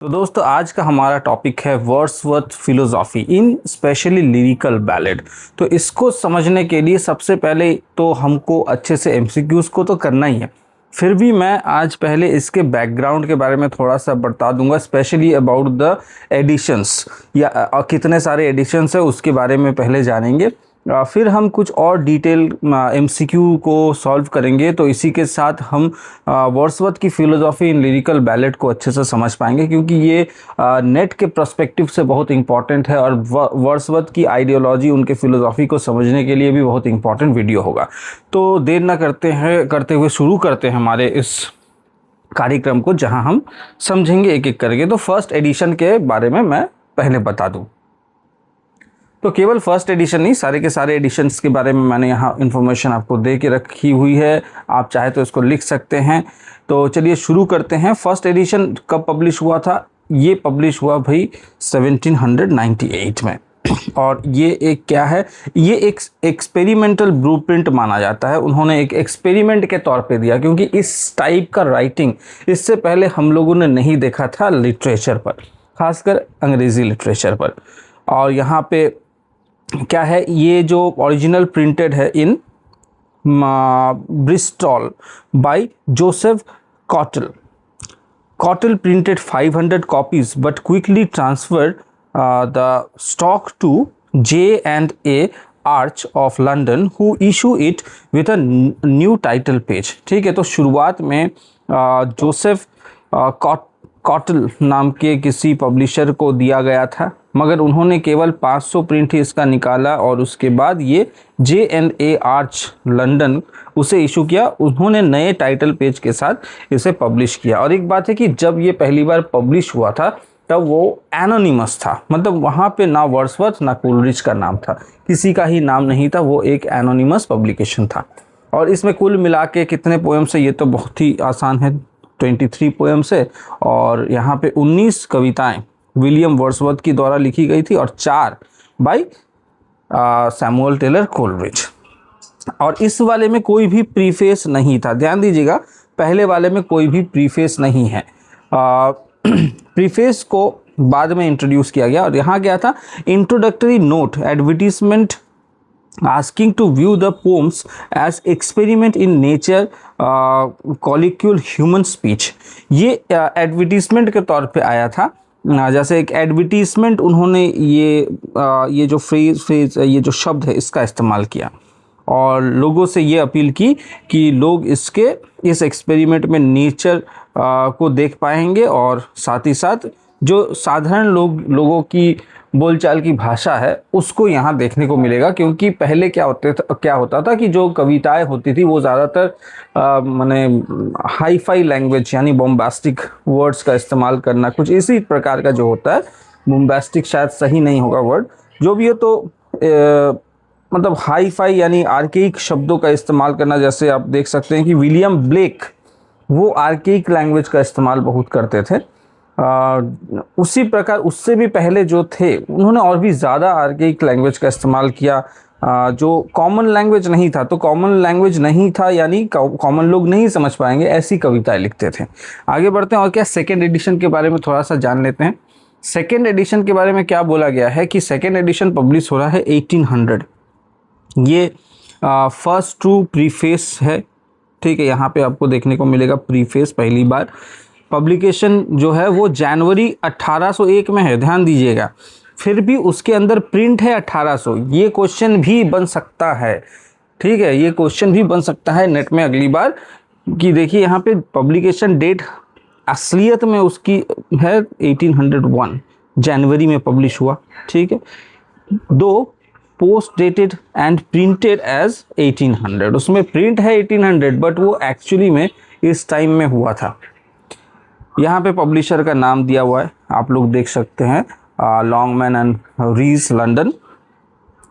तो दोस्तों आज का हमारा टॉपिक है वर्ड्सवर्थ फिलोसॉफी इन स्पेशली लिरिकल बैलेड। तो इसको समझने के लिए सबसे पहले तो हमको अच्छे से एमसीक्यूज को तो करना ही है। फिर भी मैं आज पहले इसके बैकग्राउंड के बारे में थोड़ा सा बता दूंगा, स्पेशली अबाउट द एडिशंस या कितने सारे एडिशंस है उसके बारे में पहले जानेंगे। फिर हम कुछ और डिटेल एमसीक्यू को सॉल्व करेंगे। तो इसी के साथ हम वर्ड्सवर्थ की फ़िलोसॉफी इन लिरिकल बैलेड को अच्छे से समझ पाएंगे, क्योंकि ये नेट के पर्सपेक्टिव से बहुत इंपॉर्टेंट है और वर्ड्सवर्थ की आइडियोलॉजी, उनके फ़िलोसॉफी को समझने के लिए भी बहुत इंपॉर्टेंट वीडियो होगा। तो देर ना करते हुए शुरू करते हैं हमारे इस कार्यक्रम को, जहां हम समझेंगे एक एक करके। तो फर्स्ट एडिशन के बारे में मैं पहले बता दूं। तो केवल फर्स्ट एडिशन नहीं, सारे के सारे एडिशंस के बारे में मैंने यहाँ इन्फॉर्मेशन आपको दे के रखी हुई है। आप चाहे तो इसको लिख सकते हैं। तो चलिए शुरू करते हैं। फर्स्ट एडिशन कब पब्लिश हुआ था? ये पब्लिश हुआ भाई 1798 में। और ये एक क्या है? ये एक एक्सपेरिमेंटल ब्लूप्रिंट माना जाता है। उन्होंने एक एक्सपेरिमेंट के तौर पे दिया, क्योंकि इस टाइप का राइटिंग इससे पहले हम लोगों ने नहीं देखा था लिटरेचर पर, खासकर अंग्रेज़ी लिटरेचर पर। और यहाँ पे क्या है, ये जो ओरिजिनल प्रिंटेड है in Bristol by Joseph Cottle printed 500 copies but quickly transferred the stock to J&A Arch of London, who issue it with a new title page। ठीक है, तो शुरुआत में जोसेफ कॉटल नाम के किसी पब्लिशर को दिया गया था, मगर उन्होंने केवल 500 प्रिंट ही इसका निकाला और उसके बाद ये J&A आर्च लंदन उसे इशू किया। उन्होंने नए टाइटल पेज के साथ इसे पब्लिश किया। और एक बात है कि जब ये पहली बार पब्लिश हुआ था तब वो एनोनिमस था, मतलब वहाँ पे ना वर्ड्सवर्थ ना कोलरिज का नाम था, किसी का ही नाम नहीं था, वो एक एनोनिमस पब्लिकेशन था। और इसमें कुल मिला के कितने पोएम्स है, ये तो बहुत ही आसान है, 23 पोएम्स है। और यहाँ पे 19 कविताएं विलियम वर्ड्सवर्थ की द्वारा लिखी गई थी और 4 बाय सैमुअल टेलर कोलरिज। और इस वाले में कोई भी प्रीफेस नहीं था, ध्यान दीजिएगा, पहले वाले में कोई भी प्रीफेस नहीं है। प्रीफेस को बाद में इंट्रोड्यूस किया गया। और यहाँ क्या था? Introductory note, advertisement asking to view the poems as experiment in nature, colloquial human speech। ये एडवर्टीजमेंट के तौर पे आया था। जैसे एक एडवर्टीजमेंट उन्होंने ये जो फ्रेज ये जो शब्द है इसका इस्तेमाल किया और लोगों से ये अपील की कि लोग इस एक्सपेरिमेंट में नेचर को देख पाएंगे और साथ ही साथ जो साधारण लोगों की बोलचाल की भाषा है उसको यहाँ देखने को मिलेगा। क्योंकि पहले क्या होता था कि जो कविताएं होती थी वो ज़्यादातर माने हाई फाई लैंग्वेज यानी बॉम्बास्टिक वर्ड्स का इस्तेमाल करना, कुछ इसी प्रकार का जो होता है। बॉम्बास्टिक शायद सही नहीं होगा वर्ड, जो भी है, तो मतलब हाई फाई यानी आर्केइक शब्दों का इस्तेमाल करना। जैसे आप देख सकते हैं कि विलियम ब्लेक वो आर्केइक लैंग्वेज का इस्तेमाल बहुत करते थे। उसी प्रकार उससे भी पहले जो थे उन्होंने और भी ज़्यादा आर्केइक लैंग्वेज का इस्तेमाल किया, जो कॉमन लैंग्वेज नहीं था। तो कॉमन लैंग्वेज नहीं था यानी कॉमन लोग नहीं समझ पाएंगे, ऐसी कविताएं लिखते थे। आगे बढ़ते हैं और क्या सेकेंड एडिशन के बारे में थोड़ा सा जान लेते हैं। सेकेंड एडिशन के बारे में क्या बोला गया है कि सेकेंड एडिशन पब्लिश हो रहा है 1800। ये फर्स्ट ट्रू प्रीफेस है, ठीक है, यहाँ पे आपको देखने को मिलेगा प्रीफेस पहली बार। पब्लिकेशन जो है वो जनवरी 1801 में है, ध्यान दीजिएगा। फिर भी उसके अंदर प्रिंट है 1800। ये क्वेश्चन भी बन सकता है, ठीक है, ये क्वेश्चन भी बन सकता है नेट में अगली बार कि देखिए यहाँ पे पब्लिकेशन डेट असलियत में उसकी है 1801, जनवरी में पब्लिश हुआ, ठीक है। दो post dated and printed as 1800, उसमें प्रिंट है 1800 बट वो एक्चुअली में इस टाइम में हुआ था। यहाँ पे पब्लिशर का नाम दिया हुआ है, आप लोग देख सकते हैं, लॉन्गमैन एंड रीज लंदन।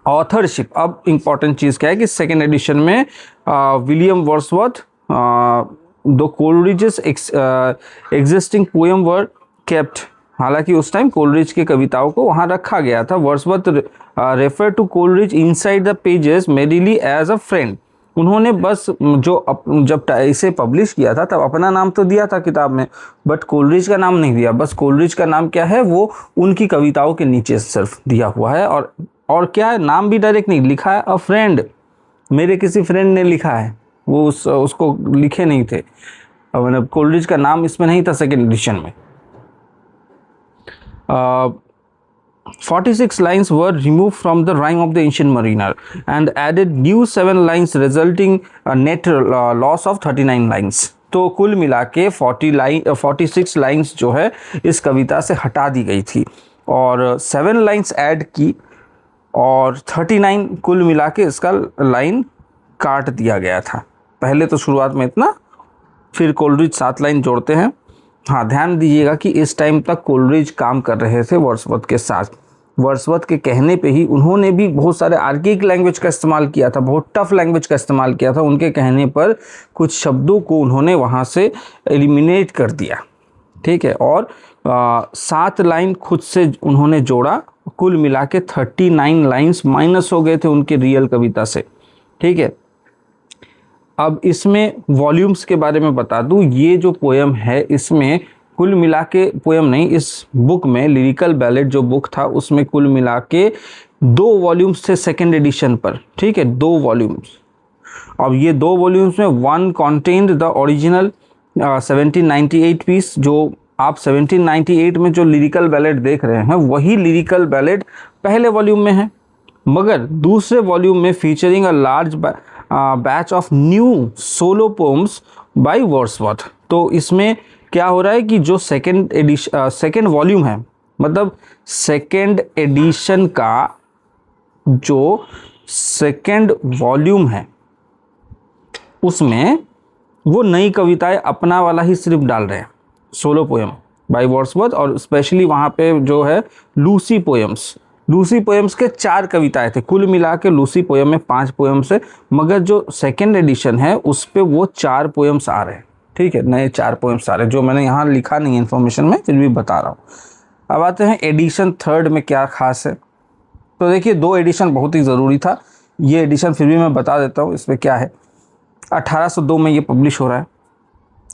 ऑथरशिप, अब इम्पॉर्टेंट चीज़ क्या है कि सेकेंड एडिशन में विलियम वर्ड्सवर्थ, दो कोलरिजेस एग्जिस्टिंग पोएम वर केप्ट। हालांकि उस टाइम कोलरिज की कविताओं को वहाँ रखा गया था। Wordsworth refer to Coleridge inside the pages merely as a friend. उन्होंने बस जब इसे पब्लिश किया था तब अपना नाम तो दिया था किताब में, बट कोलरिज का नाम नहीं दिया। बस कोलरिज का नाम क्या है, वो उनकी कविताओं के नीचे सिर्फ दिया हुआ है, और क्या है, नाम भी डायरेक्ट नहीं लिखा है, अ फ्रेंड, मेरे किसी फ्रेंड ने लिखा है, वो उसको लिखे नहीं थे, मतलब कोलरिज का नाम इसमें नहीं था सेकेंड एडिशन में। 46 lines were removed from the rhyme of the ancient mariner and added new 7 lines, resulting a net loss of 39 lines. तो कुल मिला के 46 लाइन्स जो है इस कविता से हटा दी गई थी और 7 लाइन्स ऐड की और 39 कुल मिला के इसका लाइन काट दिया गया था। पहले तो शुरुआत में इतना, फिर कोलरिज 7 लाइन जोड़ते हैं। हाँ, ध्यान दीजिएगा कि इस टाइम तक कोलरिज काम कर रहे थे वर्ड्सवर्थ के साथ। वर्ड्सवर्थ के कहने पे ही उन्होंने भी बहुत सारे आर्किक लैंग्वेज का इस्तेमाल किया था, बहुत टफ लैंग्वेज का इस्तेमाल किया था। उनके कहने पर कुछ शब्दों को उन्होंने वहाँ से एलिमिनेट कर दिया, ठीक है, और 7 लाइन खुद से उन्होंने जोड़ा। कुल मिला के 39 लाइन्स माइनस हो गए थे उनके रियल कविता से, ठीक है। अब इसमें वॉल्यूम्स के बारे में बता दूं, ये जो पोएम है इसमें कुल मिला के, पोएम नहीं, इस बुक में लिरिकल बैलेड जो बुक था उसमें कुल मिला के 2 वॉल्यूम्स थे सेकेंड एडिशन पर, ठीक है, 2 वॉल्यूम्स। अब ये 2 वॉल्यूम्स में वन कॉन्टेन्ड द ओरिजिनल 1798 पीस। जो आप 1798 में जो लिरिकल बैलेड देख रहे हैं वही लिरिकल बैलेड पहले वॉल्यूम में है, मगर दूसरे वॉल्यूम में featuring a large batch of new solo poems by Wordsworth. तो इसमें क्या हो रहा है कि जो सेकेंड वॉल्यूम है, मतलब सेकेंड एडिशन का जो सेकेंड वॉल्यूम है उसमें वो नई कविताएं अपना वाला ही सिर्फ डाल रहे हैं, सोलो पोएम बाय वर्ड्सवर्थ, और स्पेशली वहाँ पे जो है लूसी पोएम्स के 4 कविताएं थे। कुल मिला के लूसी पोएम में 5 पोएम्स है, मगर जो सेकेंड एडिशन है उस पे वो 4 पोएम्स आ रहे हैं, ठीक है, नए 4 पोएम्स आ रहे हैं, जो मैंने यहाँ लिखा नहीं है इन्फॉर्मेशन में, फिर भी बता रहा हूँ। अब आते हैं एडिशन 3 में क्या खास है। तो देखिए 2 एडिशन बहुत ही ज़रूरी था, ये एडिशन फिर भी मैं बता देता हूँ इसमें क्या है। 1802 में ये पब्लिश हो रहा है।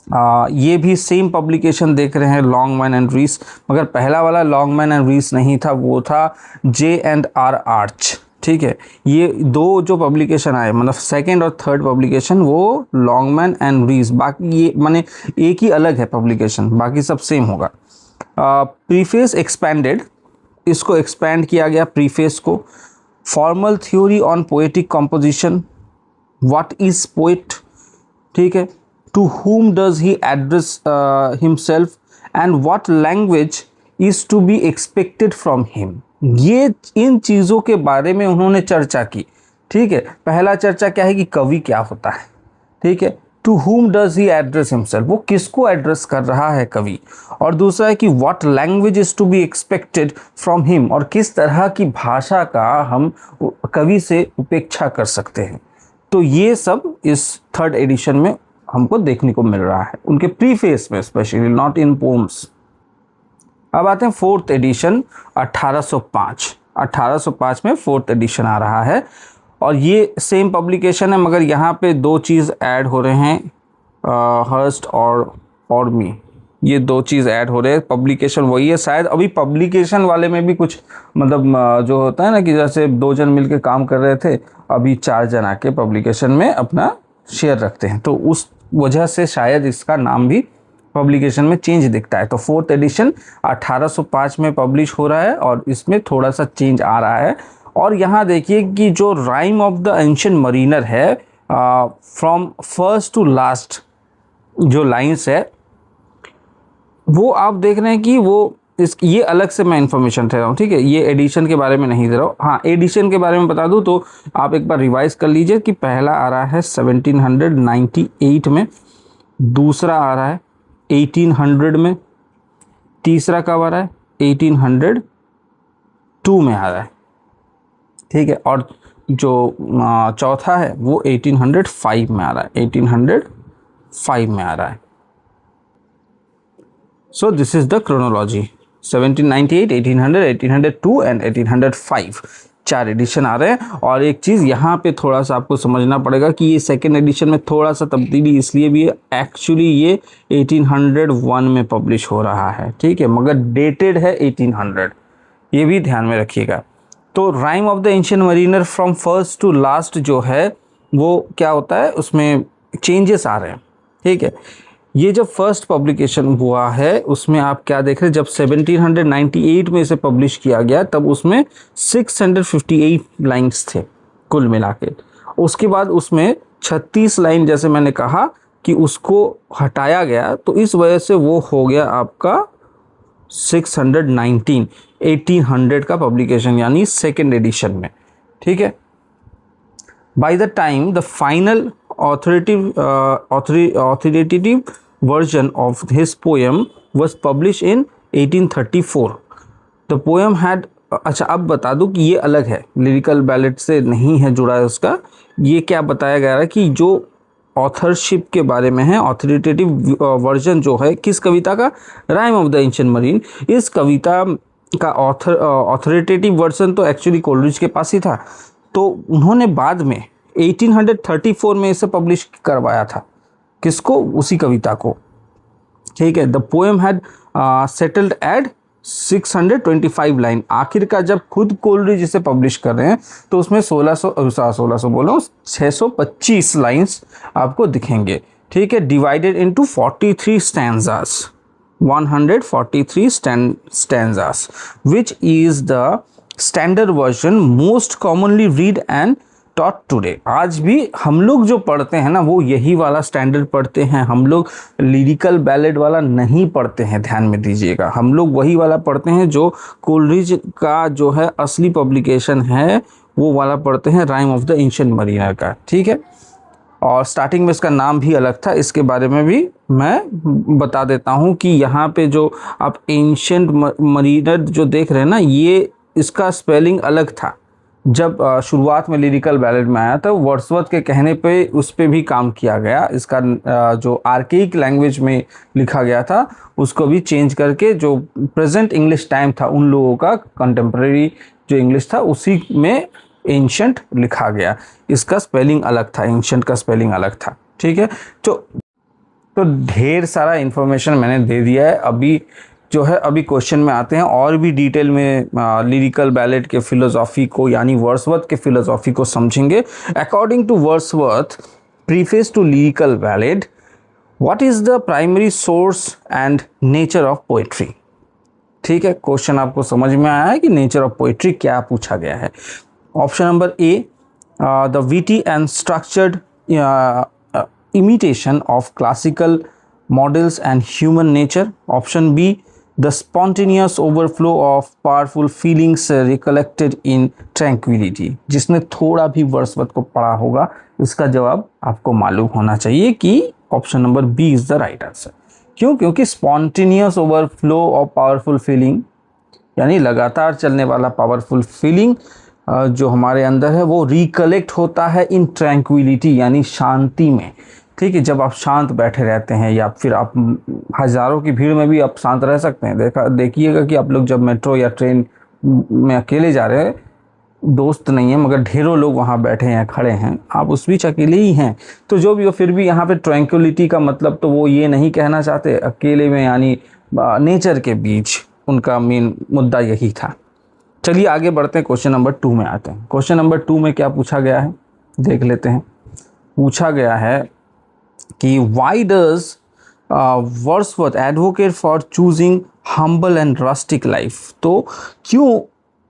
ये भी सेम पब्लिकेशन देख रहे हैं, लॉन्गमैन एंड रीस, मगर पहला वाला लॉन्गमैन एंड रीस नहीं था, वो था J&R आर्च, ठीक है। ये 2 जो पब्लिकेशन आए, मतलब सेकंड और थर्ड पब्लिकेशन, वो लॉन्गमैन एंड रीस, बाकी ये माने एक ही अलग है पब्लिकेशन, बाकी सब सेम होगा। प्रीफेस एक्सपैंडेड, इसको एक्सपैंड किया गया प्रीफेस को। Formal theory on poetic composition, what is poet, ठीक है, to whom does he address himself and what language is to be expected from him। ये इन चीज़ों के बारे में उन्होंने चर्चा की, ठीक है। पहला चर्चा क्या है कि कवि क्या होता है, ठीक है, to whom does he address himself, वो किसको एड्रेस कर रहा है कवि, और दूसरा है कि what language is to be expected from him, और किस तरह की भाषा का हम कवि से उपेक्षा कर सकते हैं। तो ये सब इस 3rd एडिशन में हमको देखने को मिल रहा है, उनके प्रीफेस में स्पेशली, नॉट इन पोम्स। अब आते हैं 4th एडिशन 1805 में 4th एडिशन आ रहा है, और ये सेम पब्लिकेशन है, मगर यहाँ पे 2 चीज़ ऐड हो रहे हैं, हर्स्ट और मी, ये 2 चीज़ ऐड हो रहे हैं। पब्लिकेशन वही है, शायद अभी पब्लिकेशन वाले में भी कुछ, मतलब जो होता है ना कि जैसे 2 जन मिलके काम कर रहे थे, अभी 4 जन आके पब्लिकेशन में अपना शेयर रखते हैं, तो उस वजह से शायद इसका नाम भी पब्लिकेशन में चेंज दिखता है। तो 4th एडिशन 1805 में पब्लिश हो रहा है और इसमें थोड़ा सा चेंज आ रहा है। और यहाँ देखिए कि जो rhyme of the Ancient Mariner है, फ्रॉम फर्स्ट टू लास्ट जो लाइन्स है, वो आप देख रहे हैं कि वो ये अलग से मैं इन्फॉर्मेशन दे रहा हूँ, ठीक है, ये एडिशन के बारे में नहीं दे रहा हूँ। हाँ, एडिशन के बारे में बता दूँ तो आप एक बार रिवाइज कर लीजिए कि पहला आ रहा है 1798 में, दूसरा आ रहा है 1800 में, तीसरा कब आ रहा है 1802 में आ रहा है, ठीक है, और जो चौथा है वो 1805 में आ रहा है, 1805 में आ रहा है। So this is the chronology, 1798, 1800, 1802 and 1805। 4 addition आ रहे हैं। और एक चीज़ यहाँ पे थोड़ा सा आपको समझना पड़ेगा कि ये सेकेंड एडिशन में थोड़ा सा तब्दीली इसलिए भी है, एक्चुअली ये 1801 में पब्लिश हो रहा है, ठीक है, मगर डेटेड है 1800, ये भी ध्यान में रखिएगा। तो Rime of the Ancient Mariner from first to last जो है वो क्या होता है, उसमें चेंजेस आ रहे हैं, ठीक है। ये जब फर्स्ट पब्लिकेशन हुआ है उसमें आप क्या देख रहे हैं, जब 1798 में इसे पब्लिश किया गया तब उसमें 658 लाइन्स थे कुल मिला के। उसके बाद उसमें 36 लाइन, जैसे मैंने कहा कि उसको हटाया गया, तो इस वजह से वो हो गया आपका 619, 1800 का पब्लिकेशन यानी सेकेंड एडिशन में, ठीक है। By the time the final authoritative version of his poem was published in 1834. The poem had, अच्छा अब बता दूं कि ये अलग है, लिरिकल बैलेट से नहीं है जुड़ा है उसका। ये क्या बताया गया है कि जो ऑथरशिप के बारे में है, ऑथोरिटेटिव वर्जन जो है किस कविता का, rhyme of the ancient marine, इस कविता का ऑथोरिटेटिव वर्जन तो एक्चुअली कोलरिज के पास ही था, तो उन्होंने बाद में 1834 में इसे पब्लिश करवाया था। किसको, उसी कविता को, ठीक है। The poem had settled at 625 line. आखिरकार जब खुद कोलरिज इसे पब्लिश कर रहे हैं तो उसमें 1600 बोलो 625 लाइन्स आपको दिखेंगे, ठीक है। Divided into 43 stanzas, 143 stanzas, which is the standard version most commonly read and taught today. आज भी हम लोग जो पढ़ते हैं ना वो यही वाला स्टैंडर्ड पढ़ते हैं, हम लोग लिरिकल बैलेड वाला नहीं पढ़ते हैं, ध्यान में दीजिएगा। हम लोग वही वाला पढ़ते हैं जो कोलरिज का जो है असली पब्लिकेशन है, वो वाला पढ़ते हैं, rhyme of the Ancient Mariner का, ठीक है। और स्टार्टिंग में इसका नाम भी अलग था, इसके बारे में भी मैं बता देता हूँ कि यहाँ पे जो आप एंशिएंट मरीनर जो देख रहे हैं ना, ये इसका स्पेलिंग अलग था। जब शुरुआत में लिरिकल बैलेड में आया था, वर्ड्सवर्थ के कहने पे उस पर भी काम किया गया। इसका जो आर्केइक लैंग्वेज में लिखा गया था उसको भी चेंज करके जो प्रेजेंट इंग्लिश टाइम था उन लोगों का, कंटेम्प्रेरी जो इंग्लिश था उसी में एंशिएंट लिखा गया। इसका स्पेलिंग अलग था, एंशिएंट का स्पेलिंग अलग था, ठीक है। तो ढेर सारा इन्फॉर्मेशन मैंने दे दिया है। अभी जो है अभी क्वेश्चन में आते हैं और भी डिटेल में लिरिकल बैलेड के फिलोसॉफी को यानी वर्ड्सवर्थ के फिलोसॉफी को समझेंगे। According to Wordsworth preface to Lyrical Ballad, what is the primary source and nature of poetry, ठीक है। क्वेश्चन आपको समझ में आया है कि नेचर ऑफ पोएट्री क्या पूछा गया है। Option number A, the witty and structured imitation of classical models and human nature. Option B, the spontaneous overflow of powerful feelings recollected in tranquility. जिसने थोड़ा भी वर्ड्सवर्थ को पढ़ा होगा इसका जवाब आपको मालूम होना चाहिए कि option number B is the right answer. क्यों? क्योंकि spontaneous overflow of powerful feeling यानी लगातार चलने वाला पावरफुल फीलिंग जो हमारे अंदर है वो रिकलेक्ट होता है इन ट्रैंक्विलिटी यानी शांति में, ठीक है। जब आप शांत बैठे रहते हैं या फिर आप हज़ारों की भीड़ में भी आप शांत रह सकते हैं। देखिएगा कि आप लोग जब मेट्रो या ट्रेन में अकेले जा रहे हैं, दोस्त नहीं है मगर ढेरों लोग वहाँ बैठे हैं, खड़े हैं, आप उस बीच अकेले ही हैं, तो जो भी हो फिर भी यहाँ पे ट्रैंक्विलिटी का मतलब तो वो ये नहीं कहना चाहते अकेले में यानी नेचर के बीच, उनका मेन मुद्दा यही था। चलिए आगे बढ़ते हैं, क्वेश्चन नंबर 2 में आते हैं। क्वेश्चन नंबर 2 में क्या पूछा गया है देख लेते हैं। पूछा गया है कि why does Wordsworth advocate for choosing humble and rustic life. तो क्यों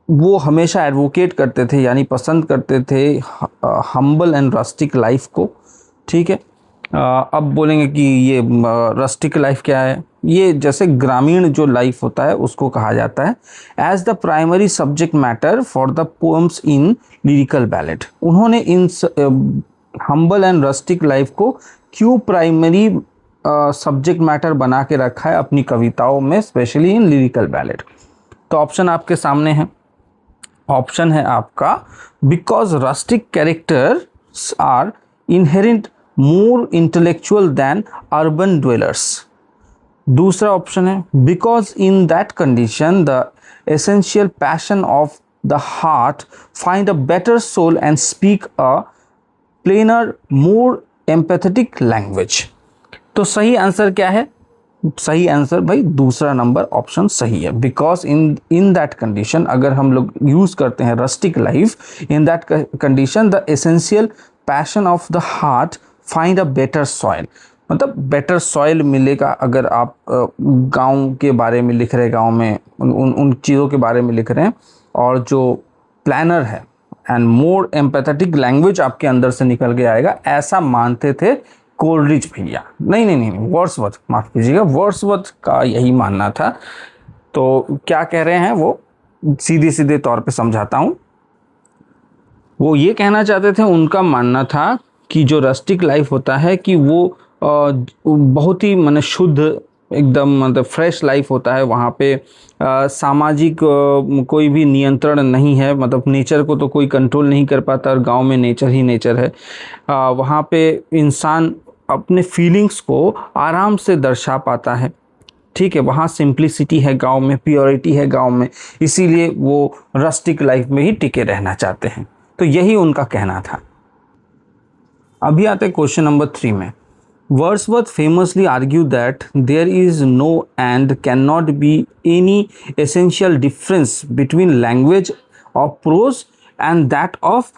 वो हमेशा एडवोकेट करते थे यानी पसंद करते थे हम्बल एंड रस्टिक लाइफ को, ठीक है। अब बोलेंगे कि ये रस्टिक लाइफ क्या है। ये जैसे ग्रामीण जो लाइफ होता है उसको कहा जाता है as the primary subject matter for the poems in lyrical ballad. उन्होंने in humble and rustic life को क्यों प्राइमरी सब्जेक्ट मैटर बना के रखा है अपनी कविताओं में, स्पेशली इन लिरिकल बैलेड। तो ऑप्शन आपके सामने है। ऑप्शन है आपका because rustic characters are inherent more intellectual than urban dwellers. दूसरा ऑप्शन है because in that condition the essential passion of the heart, find a better soul and speak a plainer more empathetic language. तो सही answer क्या है? सही answer भाई दूसरा number option सही है। बिकॉज इन दैट कंडीशन, अगर हम लोग यूज करते हैं rustic life, in that condition the essential passion of the heart find a better soil, मतलब बेटर सॉइल मिलेगा। अगर आप गांव के बारे में लिख रहे हैं, गांव में उन चीज़ों के बारे में लिख रहे हैं, और जो प्लानर है एंड मोर एम्पैथेटिक लैंग्वेज आपके अंदर से निकल के आएगा, ऐसा मानते थे कोलरिज भैया। नहीं, वर्ड्सवर्थ, माफ कीजिएगा, वर्ड्सवर्थ का यही मानना था। तो क्या कह रहे हैं वो सीधे सीधे तौर पे समझाता हूँ। वो ये कहना चाहते थे, उनका मानना था कि जो रस्टिक लाइफ होता है कि वो बहुत ही माने शुद्ध, एकदम मतलब फ्रेश लाइफ होता है। वहाँ पे सामाजिक कोई भी नियंत्रण नहीं है, मतलब नेचर को तो कोई कंट्रोल नहीं कर पाता, और गांव में नेचर ही नेचर है। वहाँ पे इंसान अपने फीलिंग्स को आराम से दर्शा पाता है। ठीक है, वहाँ सिंप्लिसिटी है गांव में, प्योरिटी है गांव में, इसीलिए वो रस्टिक लाइफ में ही टिके रहना चाहते हैं। तो यही उनका कहना था। अभी आते हैं क्वेश्चन नंबर 3 में। Wordsworth famously argued that there is no and cannot be any essential difference between language of prose and that of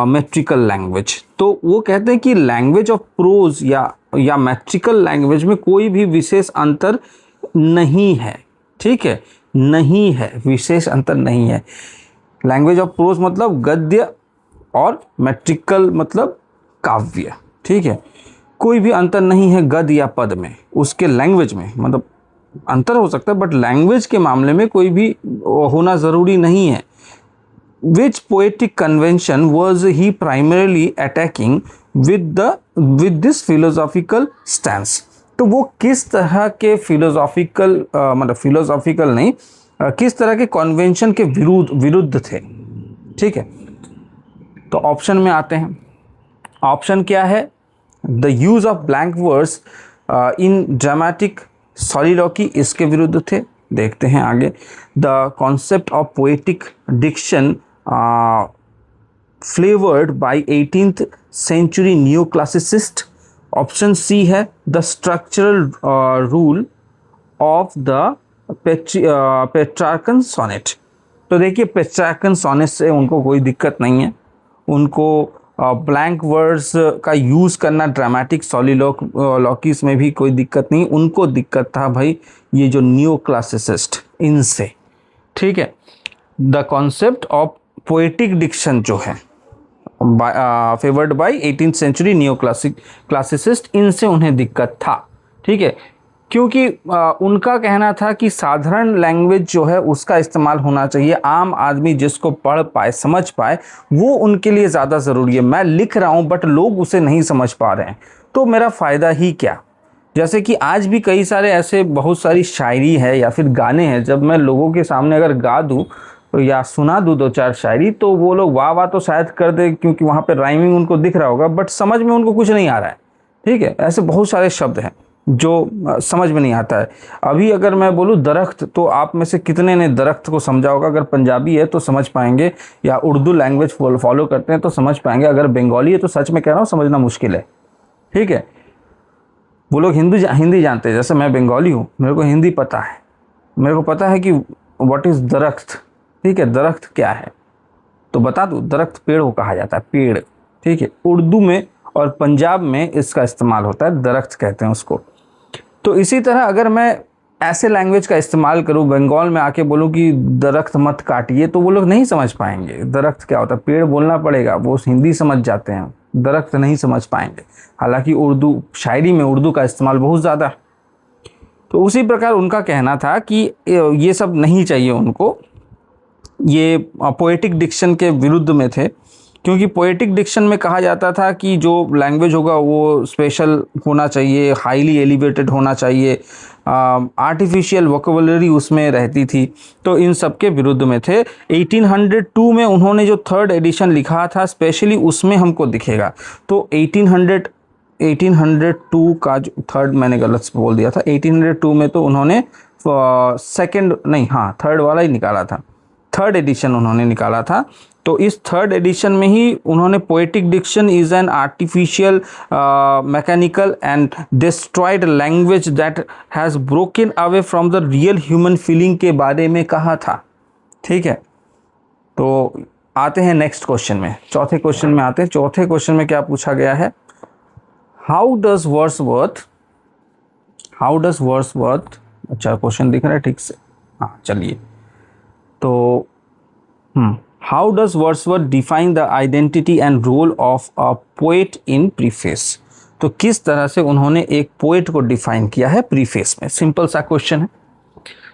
metrical language। तो वो कहते हैं कि लैंग्वेज ऑफ प्रोज या मेट्रिकल लैंग्वेज में कोई भी विशेष अंतर नहीं है। ठीक है, नहीं है, विशेष अंतर नहीं है। लैंग्वेज ऑफ प्रोज मतलब गद्य, और मेट्रिकल मतलब काव्य। ठीक है, कोई भी अंतर नहीं है गद्य या पद में, उसके लैंग्वेज में, मतलब अंतर हो सकता है बट लैंग्वेज के मामले में कोई भी होना ज़रूरी नहीं है। Which poetic convention was he primarily attacking with this philosophical stance. तो वो किस तरह के फिलोसॉफिकल मतलब फिलोसॉफिकल नहीं, किस तरह के कन्वेंशन के विरुद्ध थे। ठीक है, तो ऑप्शन में आते हैं। ऑप्शन क्या है? The use of blank words in dramatic soliloquy, इसके विरुद्ध थे। देखते हैं आगे। The concept of poetic diction flavoured by 18th century new classicist. Option C है the structural rule of the Petrarchan sonnet. तो देखिए, पेट्रार्कन सोनेट से उनको कोई दिक्कत नहीं है, उनको ब्लैंक वर्ड्स का यूज़ करना ड्रामेटिक सॉलिलॉकीज में भी कोई दिक्कत नहीं। उनको दिक्कत था भाई ये जो न्यू क्लासिसिस्ट, इनसे। ठीक है, the concept of poetic diction जो है favoured by 18th century new classicist, इनसे उन्हें दिक्कत था। ठीक है, क्योंकि उनका कहना था कि साधारण लैंग्वेज जो है उसका इस्तेमाल होना चाहिए, आम आदमी जिसको पढ़ पाए, समझ पाए, वो उनके लिए ज़्यादा ज़रूरी है। मैं लिख रहा हूँ बट लोग उसे नहीं समझ पा रहे हैं, तो मेरा फ़ायदा ही क्या। जैसे कि आज भी कई सारे ऐसे बहुत सारी शायरी है या फिर गाने हैं, जब मैं लोगों के सामने अगर गा दूँ या सुना दूँ 2-4 शायरी, तो वो लोग वाह वाह तो शायद कर दे, क्योंकि वहाँ पे राइमिंग उनको दिख रहा होगा, बट समझ में उनको कुछ नहीं आ रहा है। ठीक है, ऐसे बहुत सारे शब्द हैं जो समझ में नहीं आता है। अभी अगर मैं बोलूँ दरख्त, तो आप में से कितने ने दरख्त को समझा होगा? अगर पंजाबी है तो समझ पाएंगे, या उर्दू लैंग्वेज फॉलो करते हैं तो समझ पाएंगे। अगर बंगाली है तो सच में कह रहा हूँ समझना मुश्किल है। ठीक है, वो लोग हिंदी जानते हैं, जैसे मैं बंगाली हूँ, मेरे को हिंदी पता है, मेरे को पता है कि व्हाट इज़ दरख्त। ठीक है, दरख्त क्या है तो बता दूँ, दरख्त पेड़ को कहा जाता है, पेड़। ठीक है, उर्दू में और पंजाब में इसका इस्तेमाल होता है, दरख्त कहते हैं उसको। तो इसी तरह अगर मैं ऐसे लैंग्वेज का इस्तेमाल करूँ, बंगाल में आके बोलूँ कि दरख्त मत काटिए, तो वो लोग नहीं समझ पाएंगे दरख्त क्या होता है। पेड़ बोलना पड़ेगा, वो हिंदी समझ जाते हैं, दरख्त नहीं समझ पाएंगे। हालांकि उर्दू शायरी में उर्दू का इस्तेमाल बहुत ज़्यादा है। तो उसी प्रकार उनका कहना था कि ये सब नहीं चाहिए उनको, ये पोएटिक डिक्शन के विरुद्ध में थे, क्योंकि पोएटिक डिक्शन में कहा जाता था कि जो लैंग्वेज होगा वो स्पेशल होना चाहिए, हाईली एलिवेटेड होना चाहिए, आर्टिफिशियल वोकेबुलरी उसमें रहती थी। तो इन सब के विरुद्ध में थे। 1802 में उन्होंने जो 3rd एडिशन लिखा था स्पेशली, उसमें हमको दिखेगा। तो 1802 का जो 3rd, मैंने गलत बोल दिया था, 1802 में तो उन्होंने 2nd नहीं, हाँ 3rd वाला ही निकाला था। थर्ड एडिशन उन्होंने निकाला था। तो इस थर्ड एडिशन में ही उन्होंने poetic diction is an artificial mechanical and destroyed language that has broken away from the real human feeling के बारे में कहा था। ठीक है, तो आते हैं नेक्स्ट क्वेश्चन में, चौथे क्वेश्चन में आते हैं। चौथे क्वेश्चन में क्या पूछा गया है, हाउ डज वर्ड्सवर्थ, अच्छा क्वेश्चन दिख रहा है ठीक से, हाँ चलिए, तो how does Wordsworth define the identity and role of a poet in preface. तो किस तरह से उन्होंने एक पोएट को डिफाइन किया है प्रीफेस में, सिंपल सा क्वेश्चन है।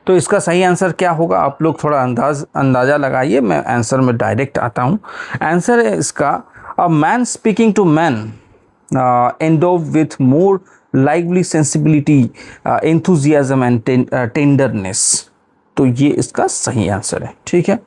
तो इसका सही आंसर क्या होगा, आप लोग थोड़ा अंदाज़ा लगाइए, मैं आंसर में डायरेक्ट आता हूँ। आंसर है इसका, a man speaking to man endowed with more lively sensibility, enthusiasm and tenderness। तो ये इसका सही आंसर है। ठीक है,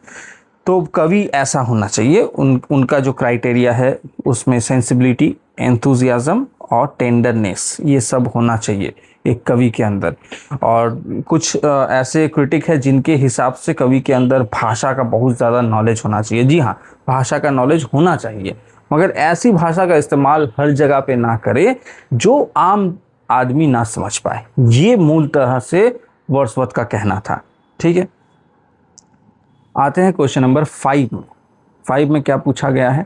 तो कवि ऐसा होना चाहिए, उनका जो क्राइटेरिया है उसमें सेंसिबिलिटी, एंथुजियाज्म और टेंडरनेस ये सब होना चाहिए एक कवि के अंदर। और कुछ ऐसे क्रिटिक है जिनके हिसाब से कवि के अंदर भाषा का बहुत ज़्यादा नॉलेज होना चाहिए। जी हाँ, भाषा का नॉलेज होना चाहिए, मगर ऐसी भाषा का इस्तेमाल हर जगह पे ना करे जो आम आदमी ना समझ पाए। ये मूल तरह से वर्ड्सवर्थ का कहना था। ठीक है, आते हैं क्वेश्चन नंबर 5 में क्या पूछा गया है,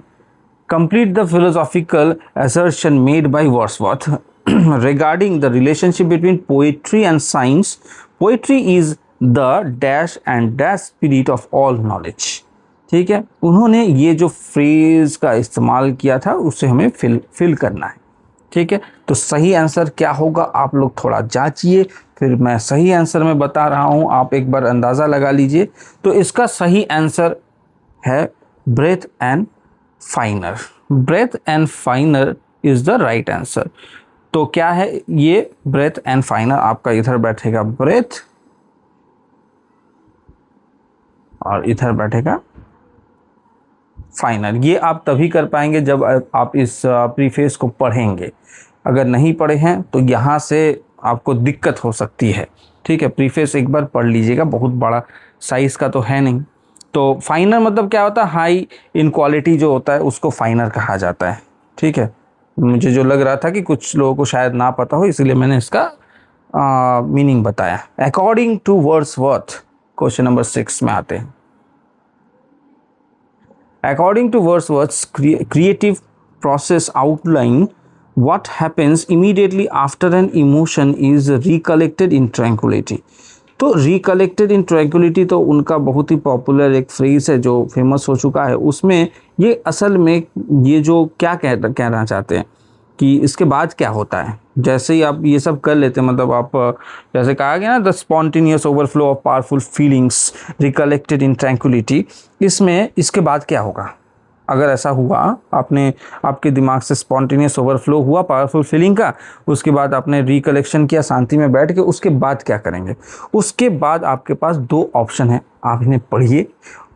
complete the philosophical assertion made by Wordsworth regarding the relationship between poetry and science. Poetry is the dash and dash spirit of all knowledge। ठीक है, उन्होंने ये जो फ्रेज का इस्तेमाल किया था उसे हमें फिल करना है। ठीक है, तो सही आंसर क्या होगा आप लोग थोड़ा जांचिए, फिर मैं सही आंसर में बता रहा हूँ, आप एक बार अंदाज़ा लगा लीजिए। तो इसका सही आंसर है breath and finer. Breath and finer is the right answer. तो क्या है ये ब्रेथ एंड फाइनर, आपका इधर बैठेगा ब्रेथ और इधर बैठेगा फाइनर। ये आप तभी कर पाएंगे जब आप इस प्रीफेस को पढ़ेंगे। अगर नहीं पढ़े हैं तो यहाँ से आपको दिक्कत हो सकती है। ठीक है, प्रीफेस एक बार पढ़ लीजिएगा, बहुत बड़ा साइज़ का तो है नहीं। तो फाइनर मतलब क्या होता है, हाई इन क्वालिटी जो होता है उसको फाइनर कहा जाता है। ठीक है, मुझे जो लग रहा था कि कुछ लोगों को शायद ना पता हो, इसलिए मैंने इसका मीनिंग बताया। According to Wordsworth, question number 6 में आते हैं। According to Wordsworth's creative process outline, what happens immediately after an emotion is recollected in tranquility। तो recollected in tranquility तो उनका बहुत ही पॉपुलर एक फ्रेज है जो फेमस हो चुका है। उसमें ये असल में ये जो क्या कहना चाहते हैं कि इसके बाद क्या होता है, जैसे ही आप ये सब कर लेते हैं, मतलब आप जैसे कहा गया ना, the spontaneous overflow of powerful feelings recollected in tranquillity, इसमें इसके बाद क्या होगा। अगर ऐसा हुआ, आपके दिमाग से स्पॉन्टेनियस ओवरफ्लो हुआ पावरफुल फीलिंग का, उसके बाद आपने रिकलेक्शन किया शांति में बैठ के, उसके बाद क्या करेंगे। उसके बाद आपके पास 2 ऑप्शन है, आप इन्हें पढ़िए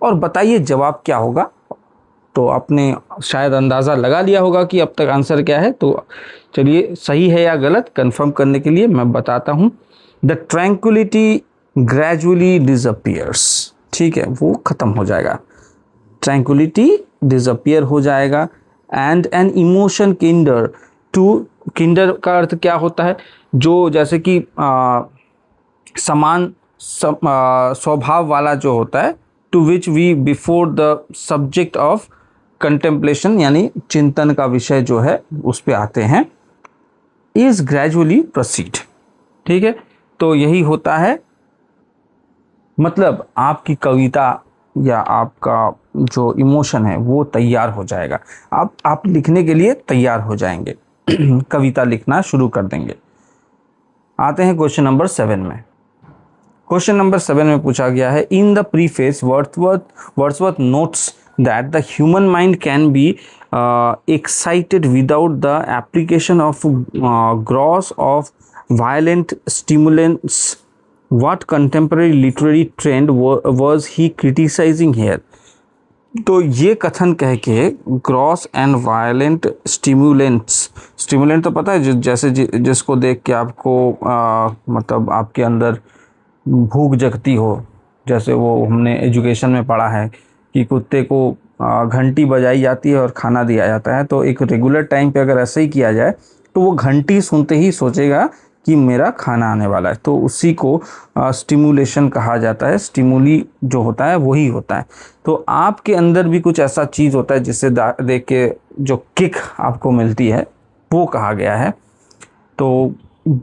और बताइए जवाब क्या होगा। तो आपने शायद अंदाज़ा लगा लिया होगा कि अब तक आंसर क्या है। तो चलिए, सही है या गलत कंफर्म करने के लिए मैं बताता हूँ। The tranquillity gradually disappears. ठीक है, वो ख़त्म हो जाएगा, ट्रैंक्विलिटी डिसअपियर हो जाएगा। एंड एन इमोशन किंडर का अर्थ क्या होता है, जो जैसे कि समान स्वभाव वाला जो होता है, to which we before the subject of contemplation, यानी चिंतन का विषय जो है उस पे आते हैं, इज ग्रेजुअली प्रोसीड। ठीक है, तो यही होता है, मतलब आपकी कविता या आपका जो इमोशन है वो तैयार हो जाएगा, आप लिखने के लिए तैयार हो जाएंगे कविता लिखना शुरू कर देंगे। आते हैं क्वेश्चन नंबर 7 में। क्वेश्चन नंबर 7 में पूछा गया है, in the preface Wordsworth notes that the human mind can be excited without the application of gross of violent stimulants. What contemporary literary trend was he criticising here. तो ये कथन कह के ग्रॉस एंड वायलेंट स्टिमुलेंट तो पता है, जैसे जिसको देख के आपको मतलब आपके अंदर भूख जगती हो, जैसे वो हमने एजुकेशन में पढ़ा है कि कुत्ते को घंटी बजाई जाती है और खाना दिया जाता है, तो एक रेगुलर टाइम पे अगर ऐसे ही किया जाए तो वो घंटी सुनते ही सोचेगा कि मेरा खाना आने वाला है। तो उसी को स्टिमुलेशन कहा जाता है। स्टिमुली जो होता है वही होता है। तो आपके अंदर भी कुछ ऐसा चीज़ होता है जिससे देख के जो किक आपको मिलती है वो कहा गया है। तो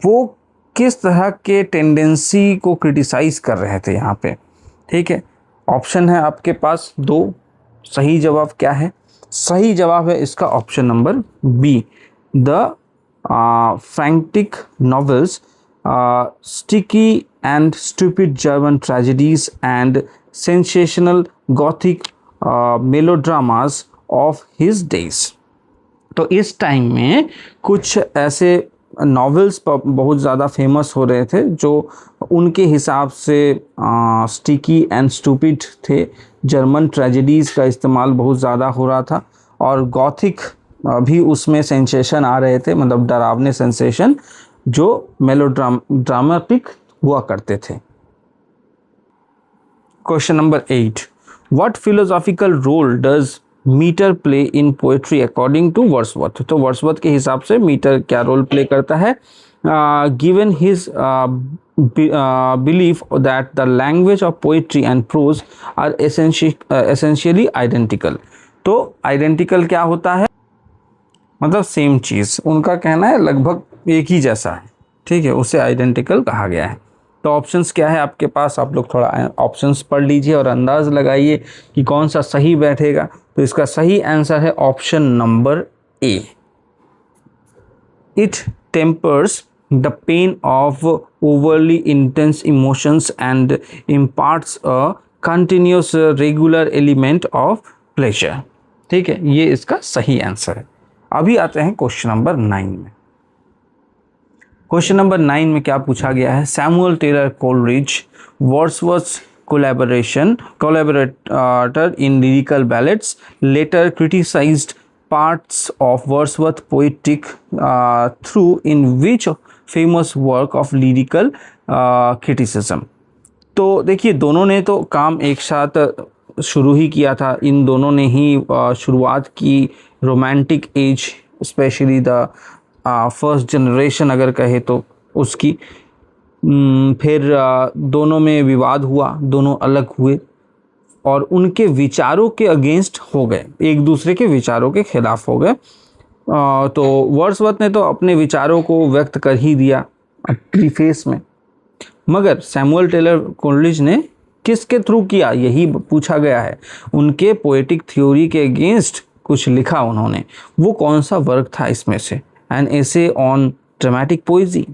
वो किस तरह के टेंडेंसी को क्रिटिसाइज़ कर रहे थे यहाँ पे, ठीक है। ऑप्शन है आपके पास दो। सही जवाब क्या है? सही जवाब है इसका option number B, the frantic novels, sticky and stupid German tragedies and sensational Gothic melodramas of his days। तो इस टाइम में कुछ ऐसे नॉवेल्स बहुत ज़्यादा फेमस हो रहे थे जो उनके हिसाब से स्टिकी एंड स्टूपिड थे। जर्मन ट्रेजेडीज़ का इस्तेमाल बहुत ज़्यादा हो रहा था और गॉथिक भी उसमें सेंसेशन आ रहे थे, मतलब डरावने सेंसेशन जो ड्रामेटिक हुआ करते थे। Question number 8, what philosophical role does metre play in poetry according to Wordsworth. तो वर्ड्सवर्थ के हिसाब से मीटर क्या रोल प्ले करता है? Given his belief that the language of poetry and prose are essentially identical. तो आइडेंटिकल क्या होता है? मतलब सेम चीज़, उनका कहना है लगभग एक ही जैसा है, ठीक है, उसे आइडेंटिकल कहा गया है। तो ऑप्शंस क्या है आपके पास? आप लोग थोड़ा ऑप्शंस पढ़ लीजिए और अंदाज लगाइए कि कौन सा सही बैठेगा। तो इसका सही आंसर है option number A, it tempers the pain of overly intense emotions and imparts a continuous regular element of pleasure. ठीक है, ये इसका सही आंसर है। अभी आते हैं क्वेश्चन नंबर 9 में। क्वेश्चन नंबर 9 में क्या पूछा गया है? Samuel Taylor Coleridge, Wordsworth collaborator in lyrical ballads, later criticized parts of Wordsworth poetic through in which famous work of lyrical criticism। तो देखिए, दोनों ने तो काम एक साथ शुरू ही किया था। इन दोनों ने ही शुरुआत की romantic as, specially the first generation अगर कहे तो उसकी। फिर दोनों में विवाद हुआ, दोनों अलग हुए और उनके विचारों के अगेंस्ट हो गए, एक दूसरे के विचारों के खिलाफ हो गए। तो वर्ड्सवर्थ ने तो अपने विचारों को व्यक्त कर ही दिया प्रीफेस में, मगर सैमुअल टेलर कोलरिज ने किसके थ्रू किया, यही पूछा गया है। उनके पोएटिक थ्योरी के अगेंस्ट कुछ लिखा उन्होंने। वो कौन सा वर्क था इसमें से? An essay on dramatic poesy,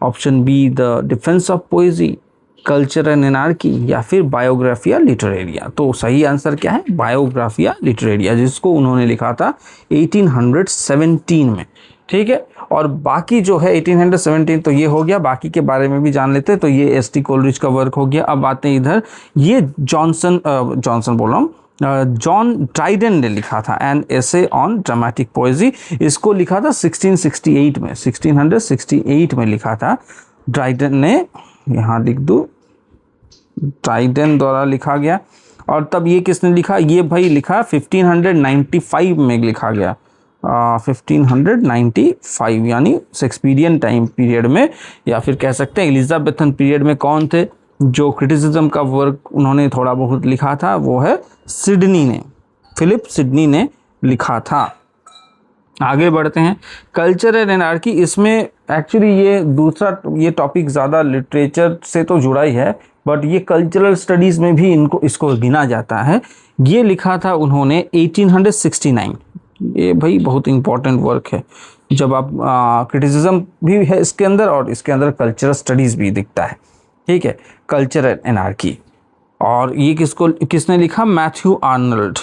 option B the defence of poesy, culture and anarchy, या फिर बायोग्राफिया लिटरेरिया। तो सही आंसर क्या है? बायोग्राफिया लिटरेरिया, जिसको उन्होंने लिखा था 1817 में। ठीक है, और बाकी जो है 1817 तो ये हो गया, बाकी के बारे में भी जान लेते हैं। तो ये एस.टी. कोलरिज का वर्क हो गया। अब आते हैं इधर, ये जॉनसन बोल रहा हूँ, जॉन ड्राइडन ने लिखा था एन एसे ऑन ड्रामेटिक पोएजी। इसको लिखा था 1668 में, 1668 में लिखा था ड्राइडन ने। यहाँ लिख दूँ, ड्राइडन द्वारा लिखा गया। और तब ये किसने लिखा? ये भाई लिखा 1595 में लिखा गया, 1595 यानी शेक्सपियरियन टाइम पीरियड में, या फिर कह सकते हैं एलिजाबेथन पीरियड में। कौन थे जो क्रिटिसिज्म का वर्क उन्होंने थोड़ा बहुत लिखा था? वो है सिडनी ने, फिलिप सिडनी ने लिखा था। आगे बढ़ते हैं, कल्चर एंड एनार्की। इसमें एक्चुअली ये दूसरा, ये टॉपिक ज़्यादा लिटरेचर से तो जुड़ा ही है, बट ये कल्चरल स्टडीज़ में भी इसको गिना जाता है। ये लिखा था उन्होंने 1869। ये भाई बहुत इंपॉर्टेंट वर्क है। जब आप क्रिटिसिज्म भी है इसके अंदर और इसके अंदर कल्चरल स्टडीज़ भी दिखता है। ठीक है, कल्चर एंड एनार्की। और ये किसने लिखा? मैथ्यू आर्नल्ड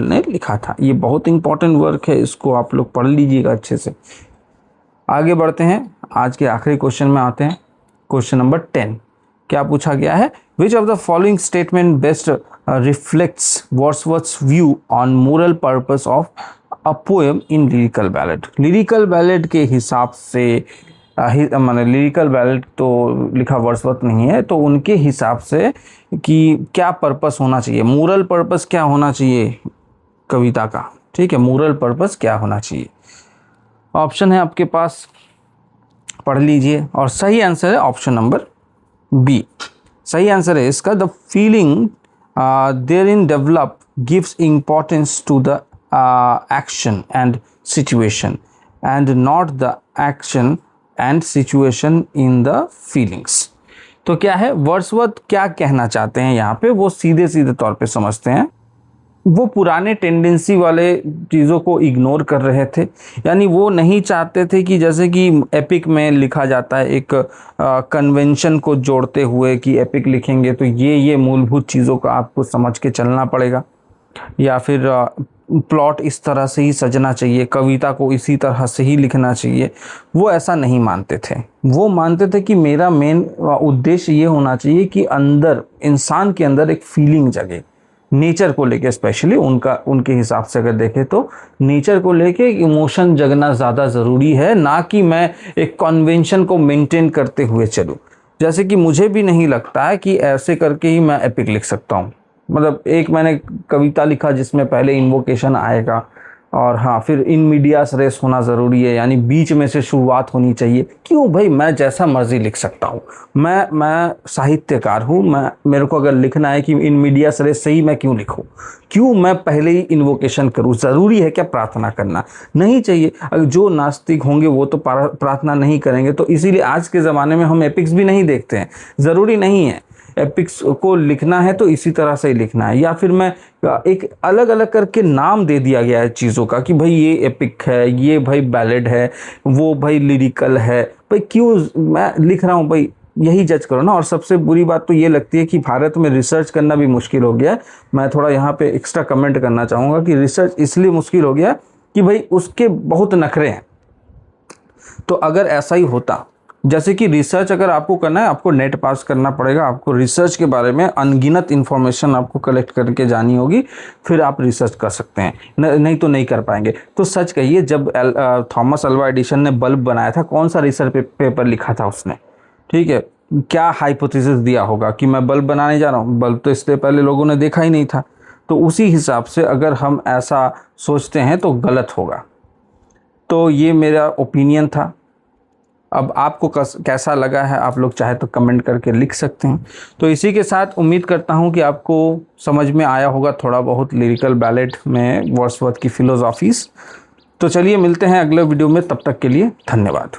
ने लिखा था। ये बहुत इंपॉर्टेंट वर्क है, इसको आप लोग पढ़ लीजिएगा अच्छे से। आगे बढ़ते हैं, आज के आखिरी क्वेश्चन में आते हैं। क्वेश्चन नंबर 10 क्या पूछा गया है? Which of the following statement best reflects Wordsworth's view on moral purpose of a poem in lyrical ballad. Lyrical ballad के हिसाब से मैंने लिरिकल बैलेट तो लिखा वर्ड्सवर्थ नहीं है, तो उनके हिसाब से कि क्या पर्पस होना चाहिए, मोरल पर्पस क्या होना चाहिए कविता का, ठीक है, मोरल पर्पस क्या होना चाहिए। ऑप्शन है आपके पास, पढ़ लीजिए, और सही आंसर है ऑप्शन नंबर बी। सही आंसर है इसका, the feeling therein develop gives importance to the action and situation and not the action and situation in the feelings. तो क्या है, वर्ड्सवर्थ क्या कहना चाहते हैं यहाँ पे, वो सीधे सीधे तौर पे समझते हैं। वो पुराने टेंडेंसी वाले चीज़ों को इग्नोर कर रहे थे, यानी वो नहीं चाहते थे कि जैसे कि एपिक में लिखा जाता है एक कन्वेंशन को जोड़ते हुए कि एपिक लिखेंगे तो ये मूलभूत चीज़ों का आपको समझ के चलना पड़ेगा, या फिर प्लॉट इस तरह से ही सजना चाहिए, कविता को इसी तरह से ही लिखना चाहिए। वो ऐसा नहीं मानते थे, वो मानते थे कि मेरा मेन उद्देश्य ये होना चाहिए कि अंदर, इंसान के अंदर एक फीलिंग जगे, नेचर को लेके स्पेशली उनके हिसाब से अगर देखें तो नेचर को लेके इमोशन जगना ज़्यादा ज़रूरी है, ना कि मैं एक कन्वेंशन को मेंटेन करते हुए चलूँ। जैसे कि मुझे भी नहीं लगता है कि ऐसे करके ही मैं एपिक लिख सकता हूँ। मतलब एक मैंने कविता लिखा जिसमें पहले इन्वोकेशन आएगा, और हाँ फिर इन मीडियास रेस होना ज़रूरी है, यानी बीच में से शुरुआत होनी चाहिए। क्यों भाई, मैं जैसा मर्जी लिख सकता हूँ, मैं साहित्यकार हूँ, मेरे को अगर लिखना है कि इन मीडियास रेस से ही मैं क्यों लिखूँ, क्यों मैं पहले ही इन्वोकेशन करूँ? ज़रूरी है क्या प्रार्थना करना? नहीं चाहिए। अगर जो नास्तिक होंगे वो तो प्रार्थना नहीं करेंगे, तो इसीलिए आज के ज़माने में हम एपिक्स भी नहीं देखते हैं। ज़रूरी नहीं है एपिक्स को लिखना है तो इसी तरह से ही लिखना है, या फिर मैं एक अलग अलग करके नाम दे दिया गया है चीज़ों का कि भाई ये एपिक है, ये भाई बैलेड है, वो भाई लिरिकल है। भाई क्यों मैं लिख रहा हूँ, भाई यही जज करो ना। और सबसे बुरी बात तो ये लगती है कि भारत में रिसर्च करना भी मुश्किल हो गया है। मैं थोड़ा यहाँ पे एक्स्ट्रा कमेंट करना चाहूँगा कि रिसर्च इसलिए मुश्किल हो गया कि भाई उसके बहुत नखरे हैं। तो अगर ऐसा ही होता, जैसे कि रिसर्च अगर आपको करना है, आपको नेट पास करना पड़ेगा, आपको रिसर्च के बारे में अनगिनत इन्फॉर्मेशन आपको कलेक्ट करके जानी होगी, फिर आप रिसर्च कर सकते हैं, नहीं तो नहीं कर पाएंगे। तो सच कहिए, जब थॉमस अल्वा एडिसन ने बल्ब बनाया था, कौन सा रिसर्च पेपर लिखा था उसने, ठीक है, क्या हाइपोथेसिस दिया होगा कि मैं बल्ब बनाने जा रहा हूँ? बल्ब तो इससे पहले लोगों ने देखा ही नहीं था। तो उसी हिसाब से अगर हम ऐसा सोचते हैं तो गलत होगा। तो ये मेरा ओपिनियन था। अब आपको कैसा लगा है, आप लोग चाहे तो कमेंट करके लिख सकते हैं। तो इसी के साथ उम्मीद करता हूँ कि आपको समझ में आया होगा थोड़ा बहुत लिरिकल बैलेट में वर्ड्सवर्थ की फिलोसॉफीज़। तो चलिए मिलते हैं अगले वीडियो में, तब तक के लिए धन्यवाद।